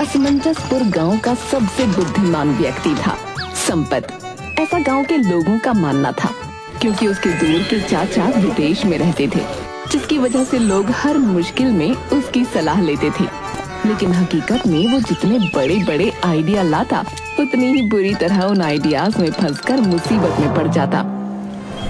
असमंजसपुर गांव का सबसे बुद्धिमान व्यक्ति था संपत। ऐसा गांव के लोगों का मानना था, क्योंकि उसके दूर के चाचा विदेश में रहते थे, जिसकी वजह से लोग हर मुश्किल में उसकी सलाह लेते थे। लेकिन हकीकत में वो जितने बड़े बड़े आइडिया लाता, उतनी ही बुरी तरह उन आइडियाज में फंसकर मुसीबत में पड़ जाता।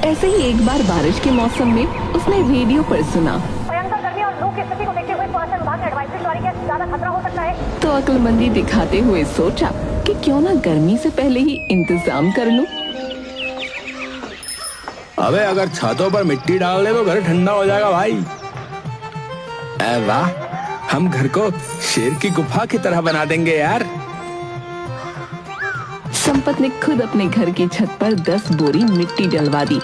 ऐसे ही एक बार बारिश के मौसम में उसने रेडियो पर सुना, भयंकर गर्मी और लू की स्थिति को देखते हुए मौसम विभाग ने एडवाइजरी जारी किया, ज्यादा खतरा हो सकता है। तो अक्लमंदी दिखाते हुए सोचा कि क्यों ना गर्मी से पहले ही इंतजाम कर लूं। अबे अगर छतों पर मिट्टी डाल दे तो घर ठंडा हो जाएगा भाई। अरे वाह, हम घर को शेर की गुफा की तरह बना देंगे यार। संपत ने खुद अपने घर की छत पर 10 बोरी मिट्टी डलवा दी।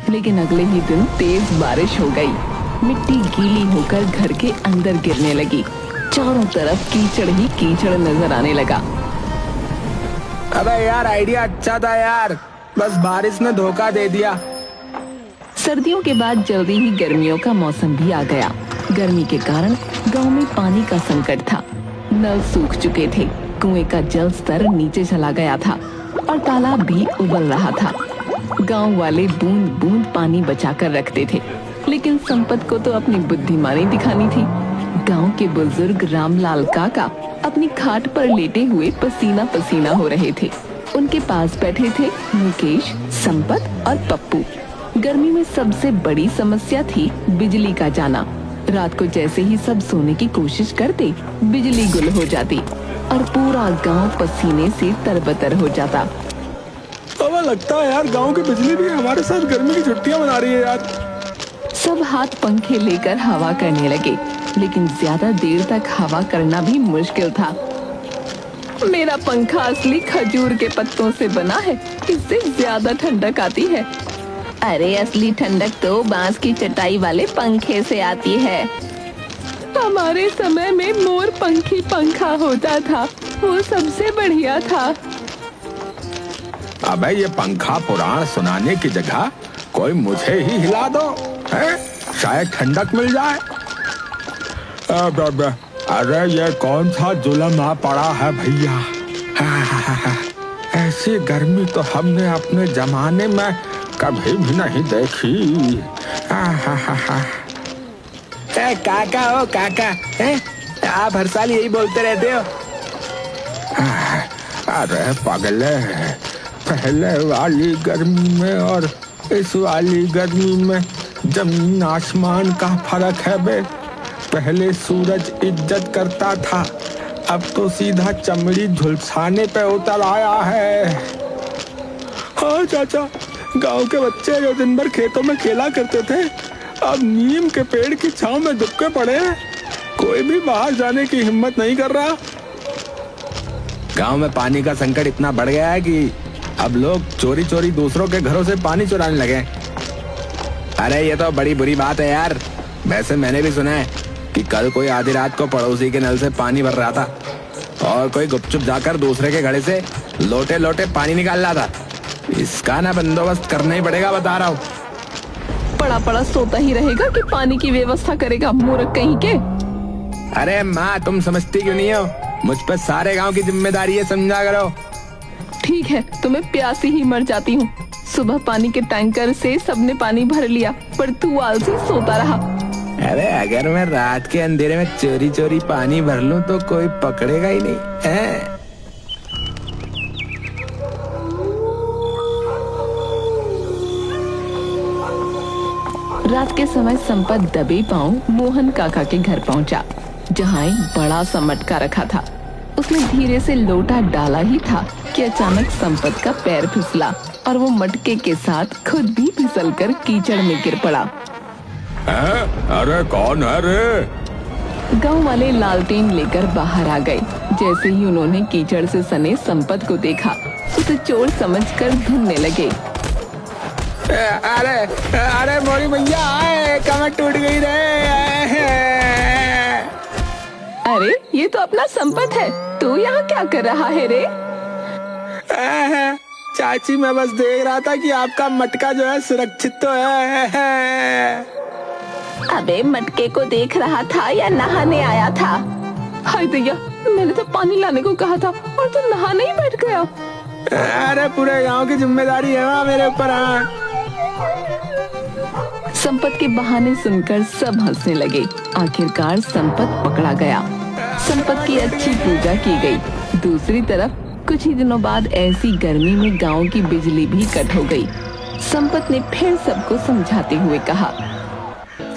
लेकिन अगले ही दिन तेज बारिश हो गई। मिट्टी गीली होकर घर के अंदर गिरने लगी। चारों तरफ कीचड़ ही कीचड़ नजर आने लगा। अबे यार, आइडिया अच्छा था यार, बस बारिश ने धोखा दे दिया। सर्दियों के बाद जल्दी ही गर्मियों का मौसम भी आ गया। गर्मी के कारण गांव में पानी का संकट था। नल सूख चुके थे, कुएं का जल स्तर नीचे चला गया था और तालाब भी उबल रहा था। गांव वाले बूंद बूंद पानी बचाकर रखते थे, लेकिन संपत को तो अपनी बुद्धिमानी दिखानी थी। गांव के बुजुर्ग रामलाल काका अपनी खाट पर लेटे हुए पसीना पसीना हो रहे थे। उनके पास बैठे थे मुकेश, संपत और पप्पू। गर्मी में सबसे बड़ी समस्या थी बिजली का जाना। रात को जैसे ही सब सोने की कोशिश करते, बिजली गुल हो जाती और पूरा गांव पसीने से तरबतर हो जाता। अब लगता है यार गांव की बिजली भी हमारे साथ गर्मी की छुट्टियां मना रही है यार। सब हाथ पंखे लेकर हवा करने लगे, लेकिन ज्यादा देर तक हवा करना भी मुश्किल था। मेरा पंखा असली खजूर के पत्तों से बना है, इससे ज्यादा ठंडक आती है। अरे असली ठंडक तो बांस की चटाई वाले पंखे से आती है। हमारे समय में मोर पंखी पंखा होता था, वो सबसे बढ़िया था। अबे ये पंखा पुराण सुनाने की जगह कोई मुझे ही हिला दो, है? शायद ठंडक मिल जाए। अरे ये कौन सा जुल्म आ पड़ा है भैया। ऐसी गर्मी तो हमने अपने जमाने में कभी भी नहीं देखी। काका ओ काका, आप हर साल यही बोलते रहते हो। अरे पगले, पहले वाली गर्मी में और इस वाली गर्मी में जमीन आसमान का फर्क है बे। पहले सूरज इज्जत करता था, अब तो सीधा चमड़ी झुलसाने पे उतर आया है। हाँ चाचा, गांव के बच्चे जो दिन भर खेतों में खेला करते थे, अब नीम के पेड़ की छांव में दुबके पड़े हैं। कोई भी बाहर जाने की हिम्मत नहीं कर रहा। गांव में पानी का संकट इतना बढ़ गया है कि अब लोग चोरी चोरी दूसरों के घरों से पानी चुराने लगे। अरे ये तो बड़ी बुरी बात है यार। वैसे मैंने भी सुना है कि कल कोई आधी रात को पड़ोसी के नल से पानी भर रहा था और कोई गुपचुप जाकर दूसरे के घड़े से लोटे लोटे पानी निकाल रहा था। इसका ना बंदोबस्त करना ही पड़ेगा, बता रहा हूँ। पड़ा पड़ा सोता ही रहेगा कि पानी की व्यवस्था करेगा, मूर्ख कहीं के। अरे माँ, तुम समझती क्यों नहीं हो? मुझ पर सारे गांव की जिम्मेदारी है, समझा करो। ठीक है, तो मैं प्यासी ही मर जाती हूँ। सुबह पानी के टैंकर से सबने पानी भर लिया, पर तू आलसी सोता रहा। अरे अगर मैं रात के अंधेरे में चोरी चोरी पानी भर लूं तो कोई पकड़ेगा ही नहीं है? रात के समय संपत दबे पांव मोहन काका के घर पहुंचा, जहां एक बड़ा सा मटका रखा था। उसने धीरे से लोटा डाला ही था कि अचानक संपत का पैर फिसला और वो मटके के साथ खुद भी फिसलकर कीचड़ में गिर पड़ा। अरे कौन है रे? गांव वाले लालटेन लेकर बाहर आ गए। जैसे ही उन्होंने कीचड़ से सने संपत को देखा, उसे चोर समझकर ढूंढने लगे। अरे अरे मोरी भैया, कमर टूट गई रे। अरे ये तो अपना संपत है, तू यहाँ क्या कर रहा है रे? चाची, मैं बस देख रहा था कि आपका मटका जो है सुरक्षित तो है। अबे मटके को देख रहा था या नहाने आया था? हाय भैया, मैंने तो पानी लाने को कहा था और तू नहाने ही बैठ गया। अरे पूरे गांव की जिम्मेदारी है मेरे ऊपर। संपत के बहाने सुनकर सब हंसने लगे। आखिरकार संपत पकड़ा गया। संपत की अच्छी पूजा की गई। दूसरी तरफ कुछ ही दिनों बाद ऐसी गर्मी में गांव की बिजली भी कट हो गई। संपत ने फिर सबको समझाते हुए कहा,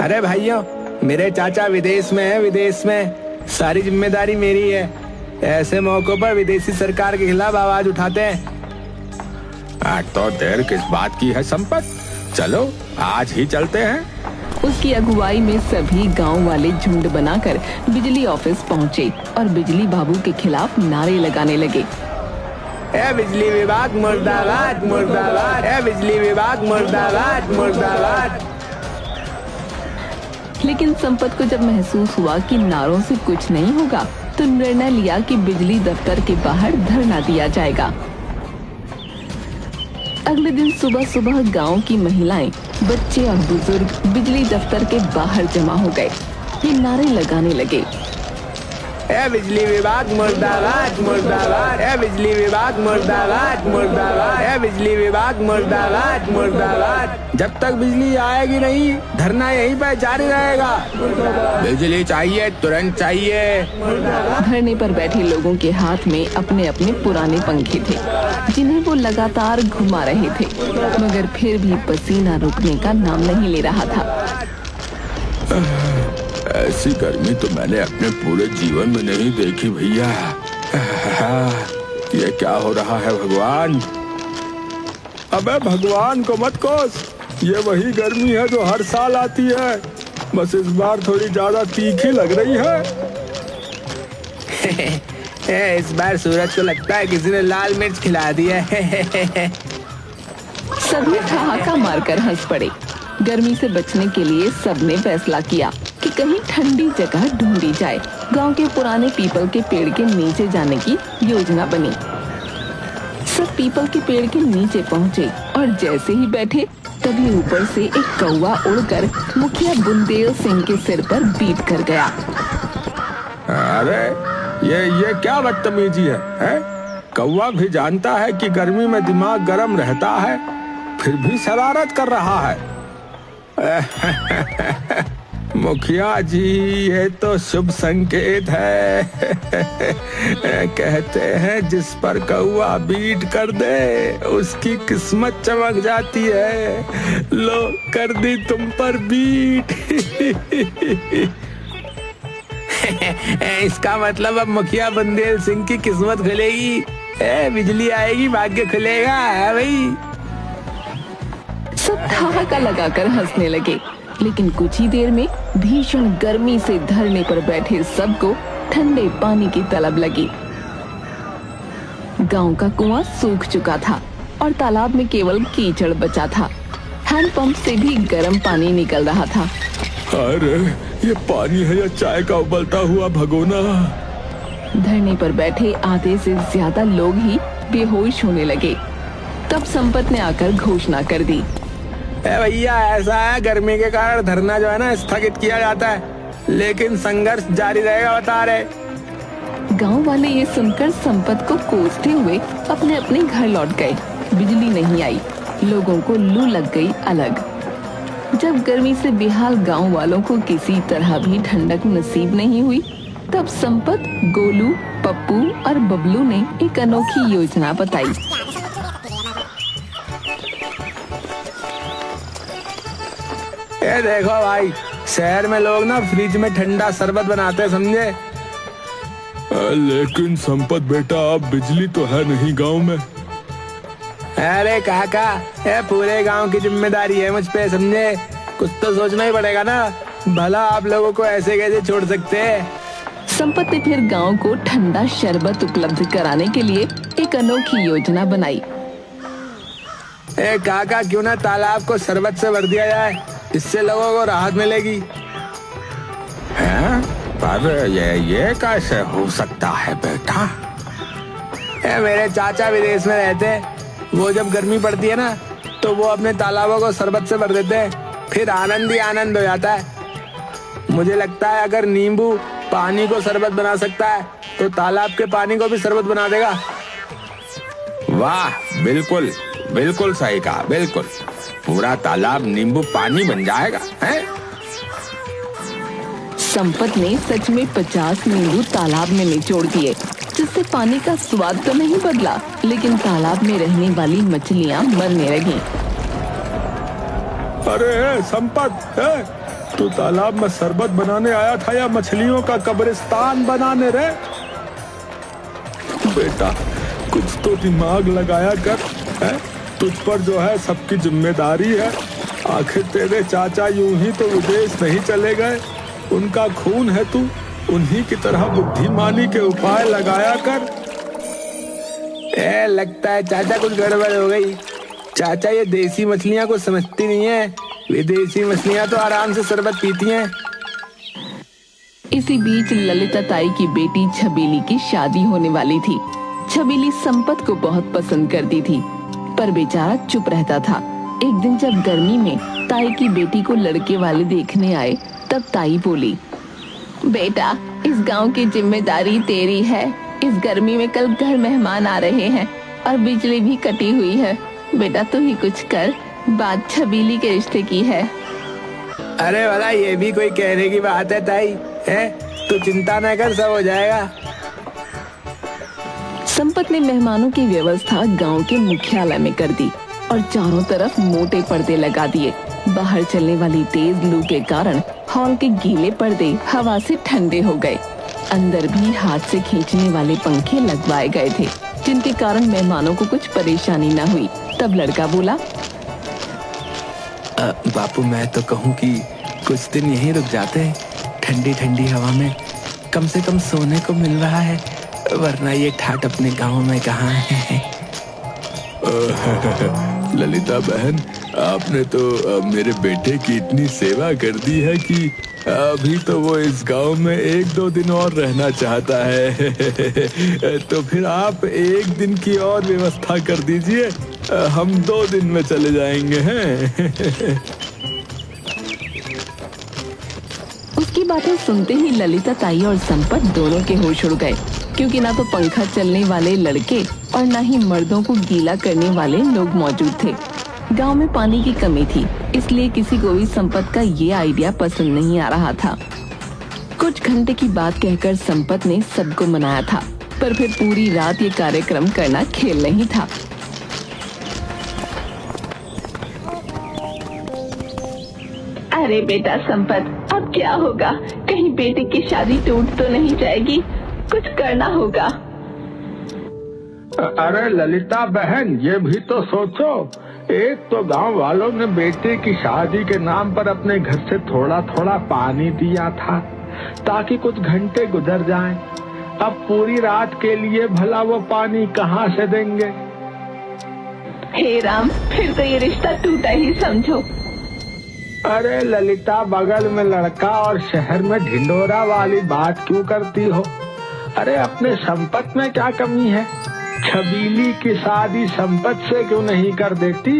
अरे भाइयों, मेरे चाचा विदेश में है, विदेश में सारी जिम्मेदारी मेरी है। ऐसे मौकों पर विदेशी सरकार के खिलाफ आवाज उठाते हैं। तो देर किस बात की है संपत, चलो आज ही चलते हैं। उसकी अगुवाई में सभी गांव वाले झुंड बनाकर बिजली ऑफिस पहुंचे और बिजली बाबू के खिलाफ नारे लगाने लगे। ए बिजली विभाग मुर्दाबाद मुर्दाबाद, ए बिजली विभाग मुर्दाबाद मुर्दाबाद। लेकिन संपत को जब महसूस हुआ कि नारों से कुछ नहीं होगा, तो निर्णय लिया कि बिजली दफ्तर के बाहर धरना दिया जाएगा। अगले दिन सुबह सुबह गांव की महिलाएं, बच्चे और बुजुर्ग बिजली दफ्तर के बाहर जमा हो गए। ये नारे लगाने लगे, ए बिजली विभाग मुर्दाबाद मुर्दाबाद, ए बिजली विभाग मुर्दाबाद मुर्दाबाद, ए बिजली विभाग मुर्दाबाद मुर्दाबाद। जब तक बिजली आएगी नहीं, धरना यहीं पर जारी रहेगा। बिजली चाहिए, तुरंत चाहिए। धरने पर बैठे लोगों के हाथ में अपने अपने पुराने पंखे थे, जिन्हें वो लगातार घुमा रहे थे, मगर फिर भी पसीना रुकने का नाम नहीं ले रहा था। ऐसी गर्मी तो मैंने अपने पूरे जीवन में नहीं देखी भैया। ये क्या हो रहा है भगवान? अबे भगवान को मत कोस, ये वही गर्मी है जो हर साल आती है, बस इस बार थोड़ी ज्यादा तीखी लग रही है। इस बार सूरज को लगता है किसी ने लाल मिर्च खिला दिया है। सभी ठहाका मारकर हंस पड़े। गर्मी से बचने के लिए सबने फैसला किया कि कहीं ठंडी जगह ढूंढी जाए। गांव के पुराने पीपल के पेड़ के नीचे जाने की योजना बनी। सब पीपल के पेड़ के नीचे पहुंचे और जैसे ही बैठे, तभी ऊपर से एक कौवा उड़कर मुखिया बुंदेल सिंह के सिर पर बीट कर गया। अरे ये क्या बदतमीजी है? कौवा भी जानता है कि गर्मी में दिमाग गर्म रहता है, फिर भी शरारत कर रहा है। मुखिया जी, ये तो शुभ संकेत है। कहते हैं जिस पर कौवा बीट कर दे उसकी किस्मत चमक जाती है। लो कर दी तुम पर बीट। इसका मतलब अब मुखिया बंदेल सिंह की किस्मत खुलेगी। बिजली आएगी, भाग्य खुलेगा भाई। सब ठहाका लगाकर हंसने लगे। लेकिन कुछ ही देर में भीषण गर्मी से धरने पर बैठे सबको ठंडे पानी की तलब लगी। गांव का कुआं सूख चुका था और तालाब में केवल कीचड़ बचा था। हैंडपंप से भी गर्म पानी निकल रहा था। अरे ये पानी है या चाय का उबलता हुआ भगोना? धरने पर बैठे आधे से ज्यादा लोग ही बेहोश होने लगे। तब संपत ने आकर घोषणा कर दी, भैया ऐसा है, गर्मी के कारण धरना जो है ना स्थगित किया जाता है, लेकिन संघर्ष जारी रहेगा, बता रहे। गांव वाले ये सुनकर संपत को कोसते हुए अपने अपने घर लौट गए। बिजली नहीं आई, लोगों को लू लग गई अलग। जब गर्मी से बेहाल गांव वालों को किसी तरह भी ठंडक नसीब नहीं हुई, तब संपत, गोलू, पप्पू और बबलू ने एक अनोखी योजना बताई। ये देखो भाई, शहर में लोग ना फ्रिज में ठंडा शरबत बनाते हैं, समझे? लेकिन संपत बेटा, अब बिजली तो है नहीं गांव में। अरे काका, ये पूरे गांव की जिम्मेदारी है मुझ पे, समझे? कुछ तो सोचना ही पड़ेगा ना, भला आप लोगों को ऐसे कैसे छोड़ सकते हैं? संपत ने फिर गांव को ठंडा शरबत उपलब्ध कराने के लिए एक अनोखी योजना बनाई। काका, क्यों ना तालाब को शरबत से भर दिया जाए, इससे लोगों को राहत मिलेगी। पर ये कैसे हो सकता है बेटा? मेरे चाचा विदेश में रहते हैं, वो जब गर्मी पड़ती है ना, तो वो अपने तालाबों को शरबत से भर देते हैं, फिर आनंद ही आनंद हो जाता है। मुझे लगता है अगर नींबू पानी को शरबत बना सकता है तो तालाब के पानी को भी शरबत बना देगा। वाह, बिल्कुल बिल्कुल सही कहा, बिल्कुल। पूरा तालाब नींबू पानी बन जाएगा, हैं? संपत ने सच में 50 नींबू तालाब में निचोड़ दिए, जिससे पानी का स्वाद तो नहीं बदला, लेकिन तालाब में रहने वाली मछलियां मरने लगीं। अरे संपत, तू तालाब में शरबत बनाने आया था या मछलियों का कब्रिस्तान बनाने रे? बेटा, कुछ तो दिमाग लगाया कर, है? तुझ पर जो है सबकी जिम्मेदारी है। आखिर तेरे चाचा यूं ही तो विदेश नहीं चले गए, उनका खून है तू, उन्हीं की तरह बुद्धिमानी के उपाय लगाया कर। लगता है चाचा कुछ गड़बड़ हो गई। चाचा ये देसी मछलियां को समझती नहीं है, विदेशी मछलियां तो आराम से शरबत पीती हैं। इसी बीच ललिता ताई की बेटी छबीली की शादी होने वाली थी। छबीली संपत को बहुत पसंद करती थी, पर बेचारा चुप रहता था। एक दिन जब गर्मी में ताई की बेटी को लड़के वाले देखने आए, तब ताई बोली, बेटा, इस गांव की जिम्मेदारी तेरी है। इस गर्मी में कल घर मेहमान आ रहे हैं और बिजली भी कटी हुई है। बेटा तू ही कुछ कर, बात छबीली के रिश्ते की है। अरे वाला, ये भी कोई कहने की बात है ताई, है? तू चिंता न कर, सब हो जाएगा। संपत ने मेहमानों की व्यवस्था गांव के मुख्यालय में कर दी और चारों तरफ मोटे पर्दे लगा दिए। बाहर चलने वाली तेज लू के कारण हॉल के गीले पर्दे हवा से ठंडे हो गए। अंदर भी हाथ से खींचने वाले पंखे लगवाए गए थे, जिनके कारण मेहमानों को कुछ परेशानी न हुई। तब लड़का बोला, बापू, मैं तो कहूँ कि कुछ दिन यहीं रुक जाते हैं, ठंडी ठंडी हवा में कम से कम सोने को मिल रहा है, वरना ये ठाट अपने गांव में कहाँ है। ललिता बहन, आपने तो मेरे बेटे की इतनी सेवा कर दी है कि अभी तो वो इस गांव में 1-2 दिन और रहना चाहता है। तो फिर आप 1 दिन की और व्यवस्था कर दीजिए, हम 2 दिन में चले जाएंगे हैं। उसकी बातें सुनते ही ललिता ताई और संपत दोनों के होश उड़ गए, क्योंकि ना तो पंखा चलने वाले लड़के और ना ही मर्दों को गीला करने वाले लोग मौजूद थे। गांव में पानी की कमी थी, इसलिए किसी को भी संपत का ये आइडिया पसंद नहीं आ रहा था। कुछ घंटे की बात कहकर संपत ने सबको मनाया था, पर फिर पूरी रात ये कार्यक्रम करना खेल नहीं था। अरे बेटा संपत, अब क्या होगा? कहीं बेटे की शादी टूट तो नहीं जाएगी? कुछ करना होगा। अरे ललिता बहन, ये भी तो सोचो, एक तो गांव वालों ने बेटे की शादी के नाम पर अपने घर से थोड़ा थोड़ा पानी दिया था ताकि कुछ घंटे गुजर जाएं। अब पूरी रात के लिए भला वो पानी कहाँ से देंगे? हे राम, फिर तो ये रिश्ता टूटा ही समझो। अरे ललिता, बगल में लड़का और शहर में ढिंडोरा वाली बात क्यों करती हो? अरे अपने संपत में क्या कमी है? छबीली की शादी संपत से क्यों नहीं कर देती?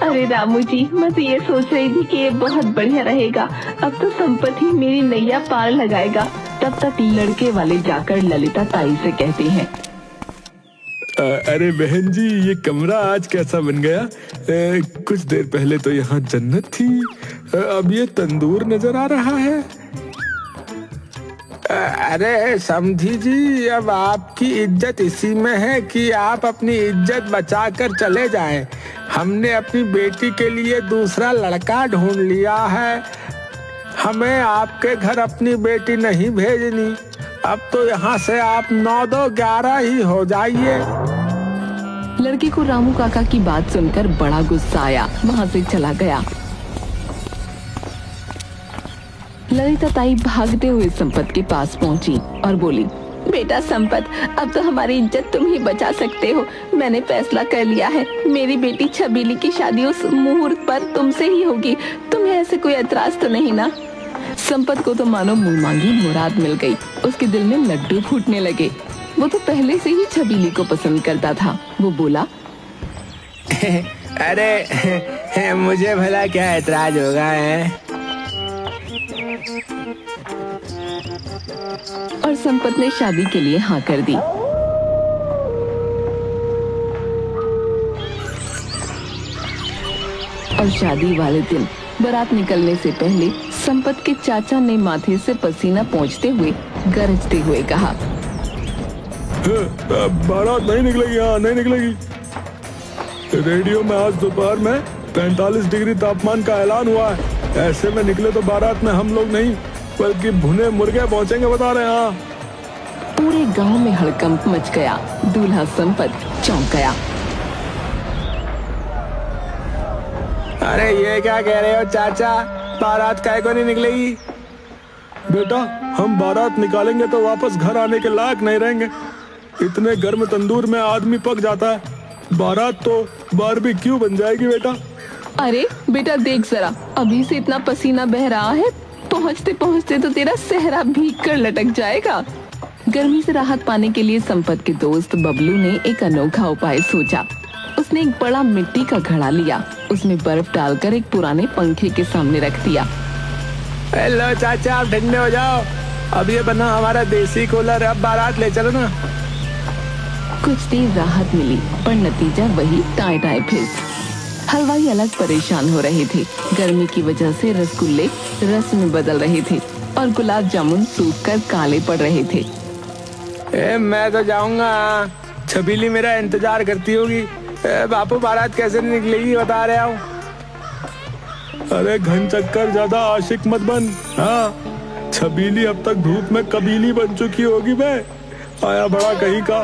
अरे रामू जी, मैं तो ये सोच रही थी कि ये बहुत बढ़िया रहेगा। अब तो संपत ही मेरी नैया पार लगाएगा। तब तक लड़के वाले जाकर ललिता ताई से कहते हैं, अरे बहन जी, ये कमरा आज कैसा बन गया? कुछ देर पहले तो यहाँ जन्नत थी, अब ये तंदूर नजर आ रहा है। अरे समझी जी, अब आपकी इज्जत इसी में है कि आप अपनी इज्जत बचाकर चले जाएं। हमने अपनी बेटी के लिए दूसरा लड़का ढूंढ लिया है। हमें आपके घर अपनी बेटी नहीं भेजनी। अब तो यहाँ से आप 9-2-11 ही हो जाइए। लड़के को रामू काका की बात सुनकर बड़ा गुस्सा आया, वहाँ से चला गया। ललिता ताई भागते हुए संपत के पास पहुंची और बोली, बेटा संपत, अब तो हमारी इज्जत तुम ही बचा सकते हो। मैंने फैसला कर लिया है, मेरी बेटी छबीली की शादी उस मुहूर्त पर तुमसे ही होगी। तुम्हें ऐसे कोई एतराज तो नहीं ना? संपत को तो मानो मुंह मांगी मुराद मिल गई। उसके दिल में लड्डू फूटने लगे। वो तो पहले से ही छबीली को पसंद करता था। वो बोला, अरे मुझे भला क्या एतराज होगा है? और संपत ने शादी के लिए हाँ कर दी। और शादी वाले दिन बारात निकलने से पहले संपत के चाचा ने माथे से पसीना पोंछते हुए गरजते हुए कहा, बारात नहीं निकलेगी, हाँ नहीं निकलेगी। रेडियो में आज दोपहर में 45 डिग्री तापमान का ऐलान हुआ है। ऐसे में निकले तो बारात में हम लोग नहीं बल्कि भुने मुर्गे पहुंचेंगे, बता रहे हैं। हाँ। पूरे गांव में हड़कंप मच गया। दूल्हा संपत चौंक गया। अरे ये क्या कह रहे हो चाचा, बारात काहे को नहीं निकलेगी? बेटा, हम बारात निकालेंगे तो वापस घर आने के लायक नहीं रहेंगे। इतने गर्म तंदूर में आदमी पक जाता है। बारात तो बारबेक्यू बन जाएगी बेटा। अरे बेटा देख जरा, अभी से इतना पसीना बह रहा है, पहुँचते पहुँचते तो तेरा सेहरा भीग कर लटक जाएगा। गर्मी से राहत पाने के लिए संपत के दोस्त बबलू ने एक अनोखा उपाय सोचा। उसने एक बड़ा मिट्टी का घड़ा लिया, उसमें बर्फ डालकर एक पुराने पंखे के सामने रख दिया। हेलो चाचा, आप ठंडे हो जाओ। अब ये बना हमारा देसी कूलर, अब बारात ले चलो ना। कुछ देर राहत मिली पर नतीजा वही टाई टाई फिर। हलवाई अलग परेशान हो रहे थे। गर्मी की वजह से रसगुल्ले रस में बदल रहे थे और गुलाब जामुन सूख कर काले पड़ रहे थे। मैं तो जाऊंगा, छबीली मेरा इंतजार करती होगी। बापू बारात कैसे निकलेगी बता रहे हो। अरे घन चक्कर ज्यादा आशिक मत बन। हाँ, छबीली अब तक धूप में कबीली बन चुकी होगी। बे आया बड़ा कहीं का।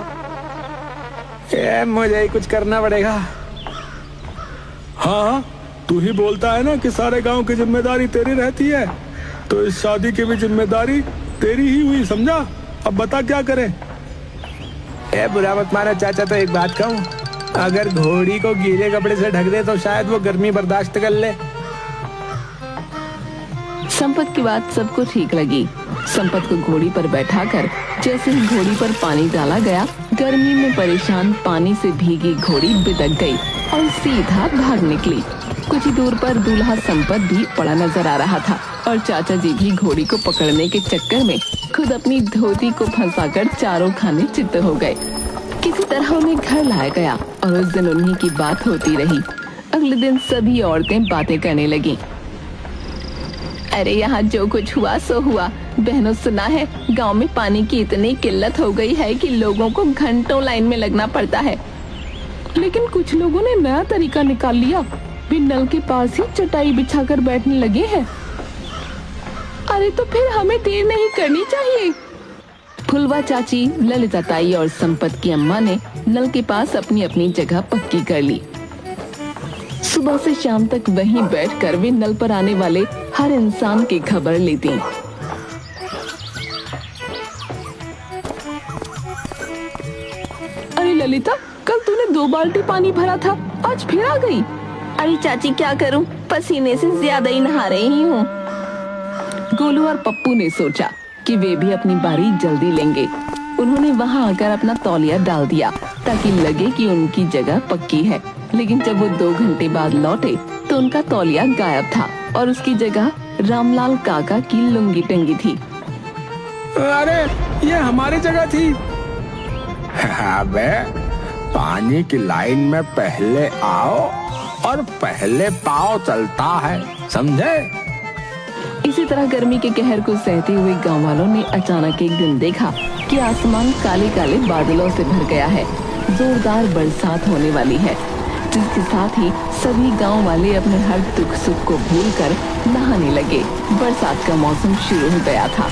मुझे ही कुछ करना पड़ेगा। हाँ, तू ही बोलता है ना कि सारे गांव की जिम्मेदारी तेरी रहती है, तो इस शादी की भी जिम्मेदारी तेरी ही हुई, समझा? अब बता क्या करें? बुरा मत मानो चाचा, तो एक बात कहूँ, अगर घोड़ी को गीले कपड़े से ढक दे तो शायद वो गर्मी बर्दाश्त कर ले। संपत की बात सबको ठीक लगी। संपत को घोड़ी पर बैठाकर जैसे ही घोड़ी पर पानी डाला गया, गर्मी में परेशान पानी से भीगी घोड़ी बिदक गई और सीधा भाग निकली। कुछ ही दूर पर दूल्हा संपत भी पड़ा नजर आ रहा था और चाचा जी भी घोड़ी को पकड़ने के चक्कर में खुद अपनी धोती को फंसाकर चारों खाने चित्त हो गए। किसी तरह उन्हें घर लाया गया और उस दिन उन्हीं की बात होती रही। अगले दिन सभी औरतें बातें करने लगी। अरे यहाँ जो कुछ हुआ सो हुआ। बहनों सुना है गांव में पानी की इतनी किल्लत हो गई है कि लोगों को घंटों लाइन में लगना पड़ता है। लेकिन कुछ लोगों ने नया तरीका निकाल लिया, वे नल के पास ही चटाई बिछाकर बैठने लगे हैं। अरे तो फिर हमें देर नहीं करनी चाहिए। फुलवा चाची, ललिता ताई और संपत की अम्मा ने नल के पास अपनी अपनी जगह पक्की कर ली। सुबह से शाम तक वहीं बैठकर वे नल पर आने वाले हर इंसान की खबर लेती। अरे ललिता, कल तूने 2 बाल्टी पानी भरा था, आज फिर आ गई। अरे चाची क्या करूं, पसीने से ज्यादा ही नहा रही हूँ। गोलू और पप्पू ने सोचा कि वे भी अपनी बारी जल्दी लेंगे। उन्होंने वहां आकर अपना तौलिया डाल दिया ताकि लगे कि उनकी जगह पक्की है। लेकिन जब वो 2 घंटे बाद लौटे तो उनका तौलिया गायब था और उसकी जगह रामलाल काका की लुंगी टंगी थी। अरे ये हमारी जगह थी। अबे पानी की लाइन में पहले आओ और पहले पाँव चलता है, समझे? इसी तरह गर्मी के कहर को सहते हुए गांव वालों ने अचानक एक दिन देखा कि आसमान काले काले बादलों से भर गया है। जोरदार बरसात होने वाली है, जिसके साथ ही सभी गांव वाले अपने हर दुख सुख को भूलकर नहाने लगे। बरसात का मौसम शुरू हो गया था।